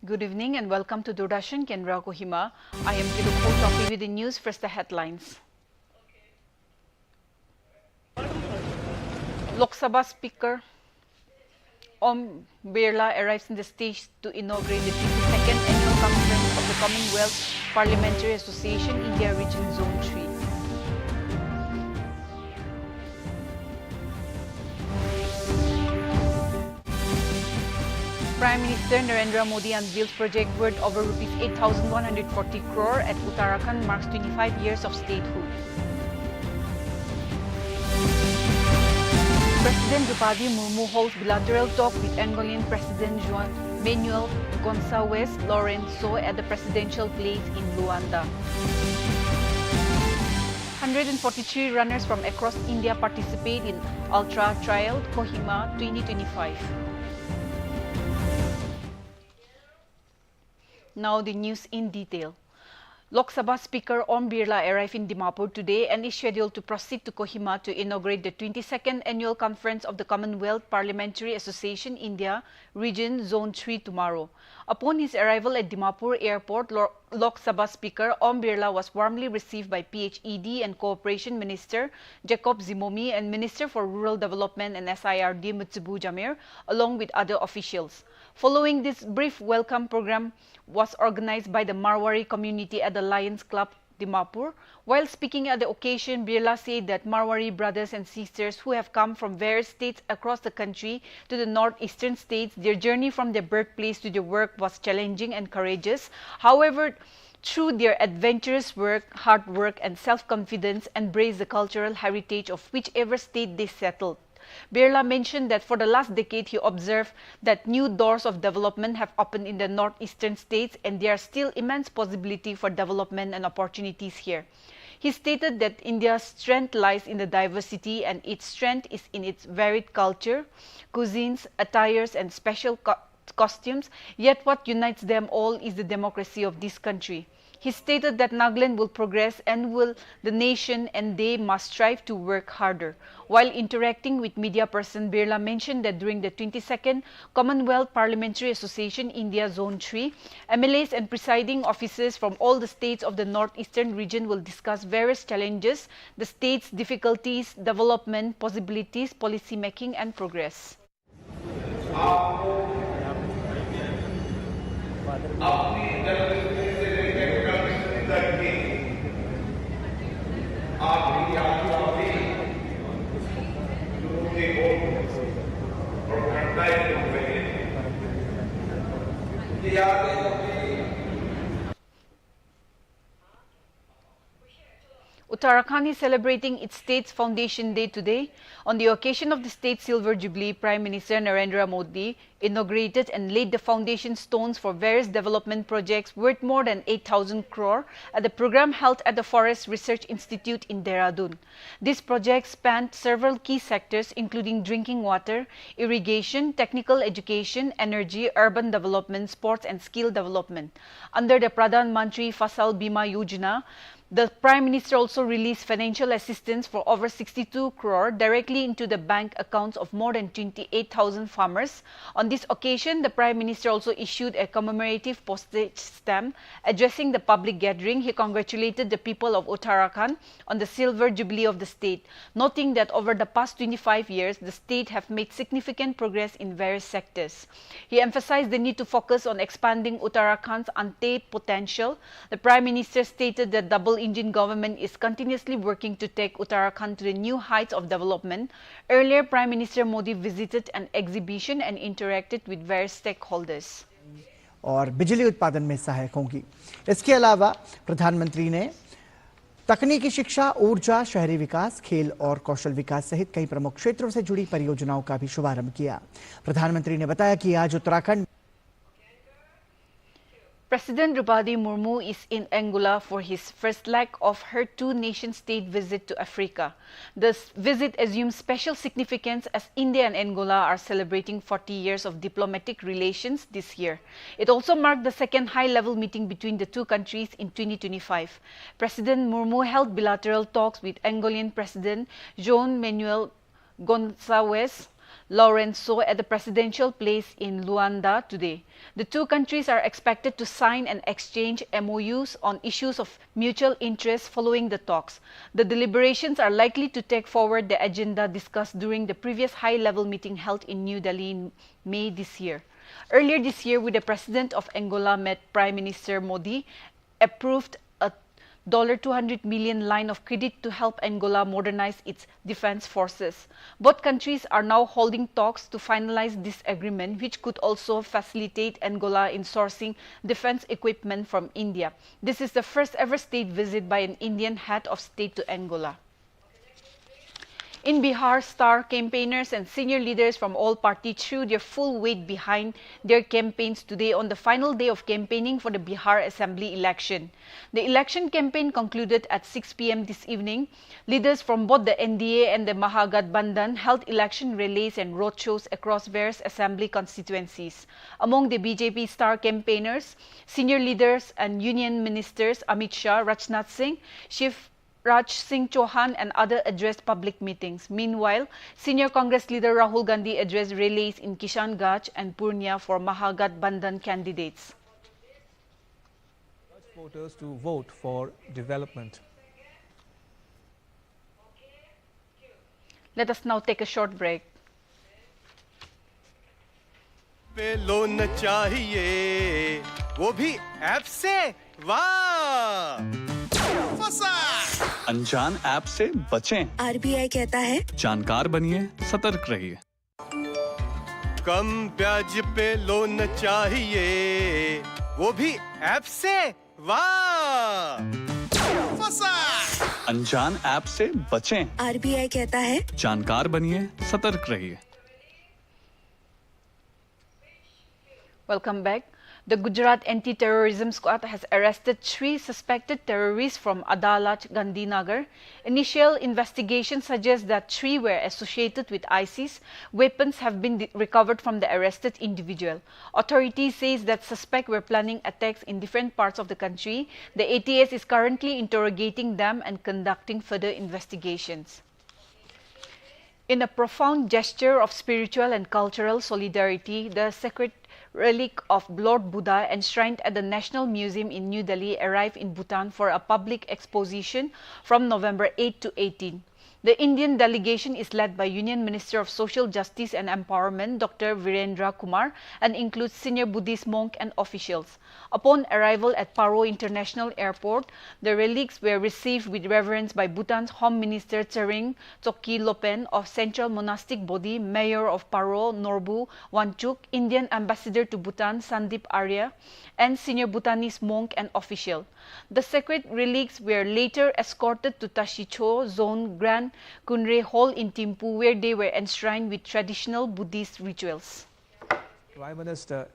Good evening and welcome to Doordarshan Kendra Kohima. I am Kidukho Topi with the news. First, the headlines. Lok Sabha Speaker Om Birla arrives in the stage to inaugurate the 52nd Annual Conference of the Commonwealth Parliamentary Association India Region Zone 3. Prime Minister Narendra Modi unveils project worth over Rs 8,140 crore at Uttarakhand marks 25 years of statehood. President Draupadi Murmu holds bilateral talk with Angolan President João Manuel Gonçalves Lourenço at the Presidential Place in Luanda. 143 runners from across India participate in Ultra Trail Kohima 2025. Now the news in detail. Lok Sabha Speaker Om Birla arrived in Dimapur today and is scheduled to proceed to Kohima to inaugurate the 22nd Annual Conference of the Commonwealth Parliamentary Association India Region Zone 3 tomorrow. Upon his arrival at Dimapur Airport, Lok Sabha Speaker Om Birla was warmly received by PHED and Cooperation Minister Jacob Zimomi and Minister for Rural Development and SIRD Mutsubu Jamir, along with other officials. Following this brief welcome program was organized by the Marwari community at the Lions Club, Dimapur. While speaking at the occasion, Birla said that Marwari brothers and sisters who have come from various states across the country to the northeastern states, their journey from their birthplace to their work was challenging and courageous. However, through their adventurous work, hard work and self-confidence, embrace the cultural heritage of whichever state they settled. Birla mentioned that for the last decade, he observed that new doors of development have opened in the northeastern states and there are still immense possibility for development and opportunities here. He stated that India's strength lies in the diversity and its strength is in its varied culture, cuisines, attires and special costumes, yet what unites them all is the democracy of this country. He stated that Nagaland will progress and will the nation and they must strive to work harder. While interacting with media person, Birla mentioned that during the 22nd Commonwealth Parliamentary Association India Zone 3, MLAs and presiding officers from all the states of the northeastern region will discuss various challenges, the state's difficulties, development, possibilities, policy making and progress. Uttarakhand is celebrating its state's Foundation Day today. On the occasion of the State Silver Jubilee, Prime Minister Narendra Modi inaugurated and laid the foundation stones for various development projects worth more than 8,000 crore at the program held at the Forest Research Institute in Dehradun. This project spanned several key sectors including drinking water, irrigation, technical education, energy, urban development, sports and skill development. Under the Pradhan Mantri Fasal Bima Yojana, the Prime Minister also released financial assistance for over 62 crore directly into the bank accounts of more than 28,000 farmers. On this occasion, the Prime Minister also issued a commemorative postage stamp addressing the public gathering. He congratulated the people of Uttarakhand on the Silver Jubilee of the state, noting that over the past 25 years, the state have made significant progress in various sectors. He emphasized the need to focus on expanding Uttarakhand's untapped potential. The Prime Minister stated that double-engine government is continuously working to take Uttarakhand to the new heights of development. Earlier, Prime Minister Modi visited an exhibition and interacted with various stakeholders. और बिजली उत्पादन में सहायक होंगी। इसके अलावा प्रधानमंत्री ने तकनीकी शिक्षा, ऊर्जा, शहरी विकास, खेल और कौशल विकास सहित कई प्रमुख क्षेत्रों से जुड़ी परियोजनाओं का भी शुभारंभ किया। प्रधानमंत्री ने बताया कि आज Uttarakhand President Draupadi Murmu is in Angola for his first leg of her two-nation-state visit to Africa. This visit assumes special significance as India and Angola are celebrating 40 years of diplomatic relations this year. It also marked the second high-level meeting between the two countries in 2025. President Murmu held bilateral talks with Angolan President João Manuel Gonçalves Lourenço at the presidential place in Luanda today. The two countries are expected to sign and exchange MOUs on issues of mutual interest following the talks. The deliberations are likely to take forward the agenda discussed during the previous high-level meeting held in New Delhi in May this year. Earlier this year, with the President of Angola met Prime Minister Modi, approved a $200 million line of credit to help Angola modernize its defense forces. Both countries are now holding talks to finalize this agreement, which could also facilitate Angola in sourcing defense equipment from India. This is the first ever state visit by an Indian head of state to Angola. In Bihar, star campaigners and senior leaders from all parties threw their full weight behind their campaigns today on the final day of campaigning for the Bihar Assembly election. The election campaign concluded at 6 p.m. this evening. Leaders from both the NDA and the Mahagathbandhan held election rallies and roadshows across various assembly constituencies. Among the BJP star campaigners, senior leaders and union ministers Amit Shah, Rajnath Singh, Raj Singh Chauhan and others addressed public meetings. Meanwhile, senior Congress leader Rahul Gandhi addressed rallies in Kishanganj and Purnia for Mahagathbandhan candidates. Urge voters to vote for development. Let us now take a short break. पे loan चाहिए वो भी app से वाह फंसा अनजान app से बचें। आरबीआई कहता है जानकार बनिए, सतर्क रहिए। कम ब्याज पे लोन चाहिए वो भी ऐप से वाह फंसा अनजान ऐप से बचें। आरबीआई कहता है जानकार बनिए, सतर्क रहिए। Welcome back. The Gujarat Anti-Terrorism Squad has arrested 3 suspected terrorists from Adalat, Gandhinagar. Initial investigation suggests that 3 were associated with ISIS. Weapons have been recovered from the arrested individual. Authorities say that suspects were planning attacks in different parts of the country. The ATS is currently interrogating them and conducting further investigations. In a profound gesture of spiritual and cultural solidarity, the sacred relic of Lord Buddha enshrined at the National Museum in New Delhi arrived in Bhutan for a public exposition from November 8 to 18. The Indian delegation is led by Union Minister of Social Justice and Empowerment, Dr. Virendra Kumar, and includes senior Buddhist monks and officials. Upon arrival at Paro International Airport, the relics were received with reverence by Bhutan's Home Minister Tsering Tsokki Lopen of Central Monastic Body, Mayor of Paro Norbu Wanchuk, Indian Ambassador to Bhutan Sandip Arya, and senior Bhutanese monk and official. The sacred relics were later escorted to Tashicho Zone Grand Kunre Hall in Thimphu, where they were enshrined with traditional Buddhist rituals. Prime Minister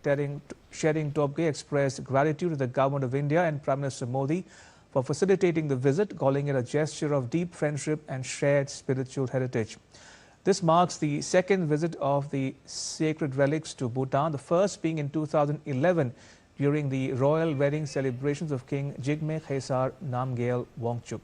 Shering Tobgay expressed gratitude to the Government of India and Prime Minister Modi for facilitating the visit, calling it a gesture of deep friendship and shared spiritual heritage. This marks the second visit of the sacred relics to Bhutan, the first being in 2011 during the royal wedding celebrations of King Jigme Khesar Namgyel Wangchuk.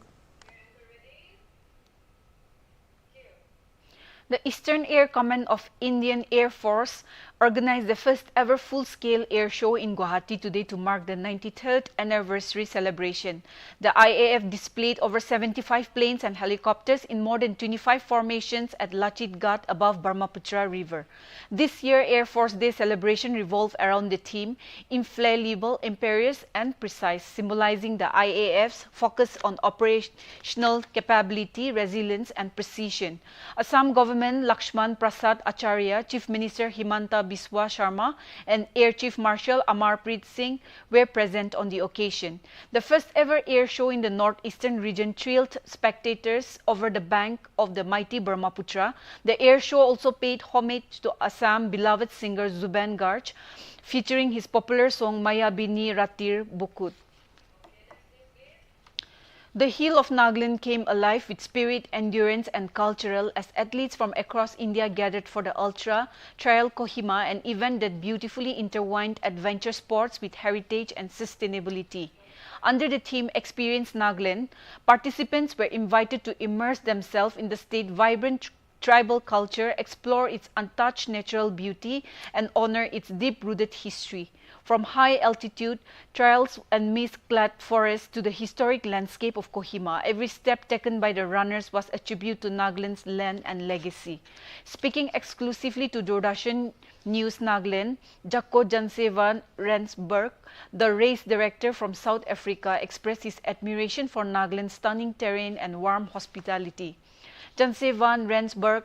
The Eastern Air Command of Indian Air Force organized the first ever full-scale air show in Guwahati today to mark the 93rd anniversary celebration. The IAF displayed over 75 planes and helicopters in more than 25 formations at Lachit Ghat above Brahmaputra River. This year Air Force Day celebration revolved around the theme Infallible, Imperious and Precise, symbolizing the IAF's focus on operational capability, resilience and precision. Assam Government Lakshman Prasad Acharya, Chief Minister Himanta Biswa Sharma and Air Chief Marshal Amarpreet Singh were present on the occasion. The first ever air show in the northeastern region thrilled spectators over the bank of the mighty Brahmaputra. The air show also paid homage to Assam beloved singer Zuben Garg, featuring his popular song Maya Bini Ratir Bukut. The hill of Nagaland came alive with spirit, endurance and cultural as athletes from across India gathered for the Ultra Trail Kohima, an event that beautifully intertwined adventure sports with heritage and sustainability. Under the theme Experience Nagaland, participants were invited to immerse themselves in the state's vibrant tribal culture, explore its untouched natural beauty, and honor its deep-rooted history. From high-altitude trails and mist-clad forests to the historic landscape of Kohima, every step taken by the runners was a tribute to Nagaland's land and legacy. Speaking exclusively to Doordarshan News Nagaland, Jakko Jansevan Rensburg, the race director from South Africa, expressed his admiration for Nagaland's stunning terrain and warm hospitality. Jansevan Rensburg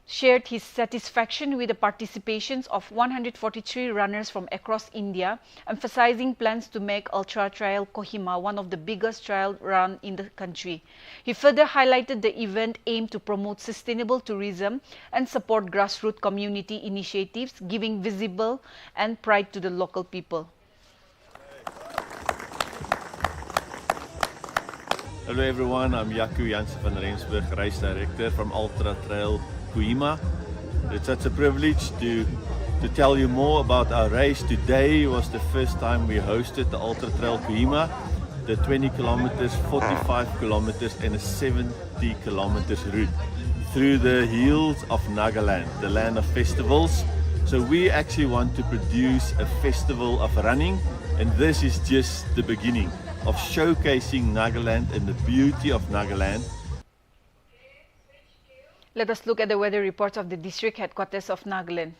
shared his satisfaction with the participations of 143 runners from across India, emphasizing plans to make Ultra Trail Kohima one of the biggest trail run in the country. He further highlighted the event aimed to promote sustainable tourism and support grassroots community initiatives, giving visible and pride to the local people. Hello everyone, I'm Jaco Jansen van Rensburg, race director from Ultra Trail Kohima. It's such a privilege to tell you more about our race. Today was the first time we hosted the Ultra Trail Kohima, the 20 kilometers, 45 kilometers and a 70 kilometers route through the hills of Nagaland, the land of festivals. So we actually want to produce a festival of running, and this is just the beginning of showcasing Nagaland and the beauty of Nagaland. Let us look at the weather reports of the district headquarters of Nagaland.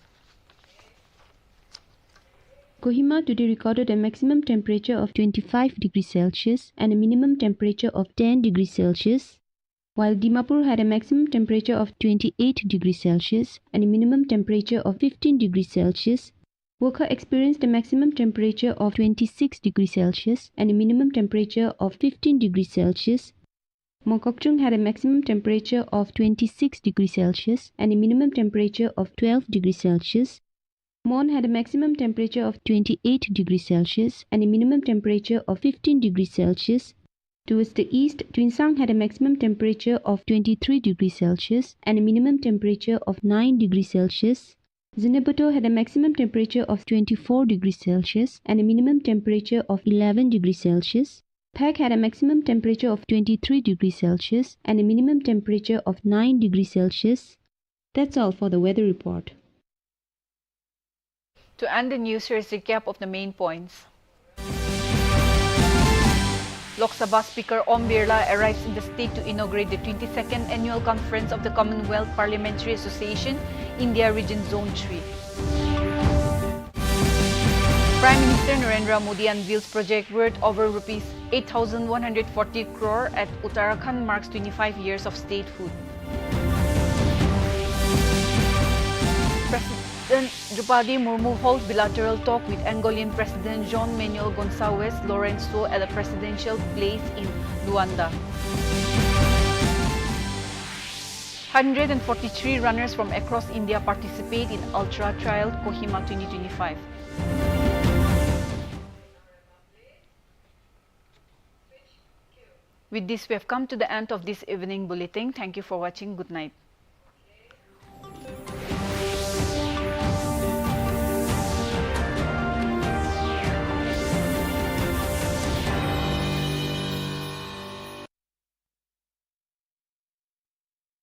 Kohima today recorded a maximum temperature of 25 degrees Celsius and a minimum temperature of 10 degrees Celsius, while Dimapur had a maximum temperature of 28 degrees Celsius and a minimum temperature of 15 degrees Celsius. Wokha experienced a maximum temperature of 26 degrees Celsius and a minimum temperature of 15 degrees Celsius. Mokokchung had a maximum temperature of 26 degrees Celsius and a minimum temperature of 12 degrees Celsius. Mon had a maximum temperature of 28 degrees Celsius and a minimum temperature of 15 degrees Celsius. Towards the east, Twinsang had a maximum temperature of 23 degrees Celsius and a minimum temperature of 9 degrees Celsius. Zinabuto had a maximum temperature of 24 degrees Celsius and a minimum temperature of 11 degrees Celsius. Phek had a maximum temperature of 23 degrees Celsius and a minimum temperature of 9 degrees Celsius. That's all for the weather report. To end the news, here is a recap of the main points. Lok Sabha Speaker Om Birla arrives in the state to inaugurate the 22nd Annual Conference of the Commonwealth Parliamentary Association, India Region Zone 3. Prime Minister Narendra Modi unveils project worth over Rs 8,140 crore at Uttarakhand marks 25 years of statehood. President Draupadi Murmu holds bilateral talk with Angolan President João Manuel Gonçalves Lourenço at a presidential place in Luanda. 143 runners from across India participate in Ultra Trail Kohima 2025. With this, we have come to the end of this evening bulletin. Thank you for watching. Good night.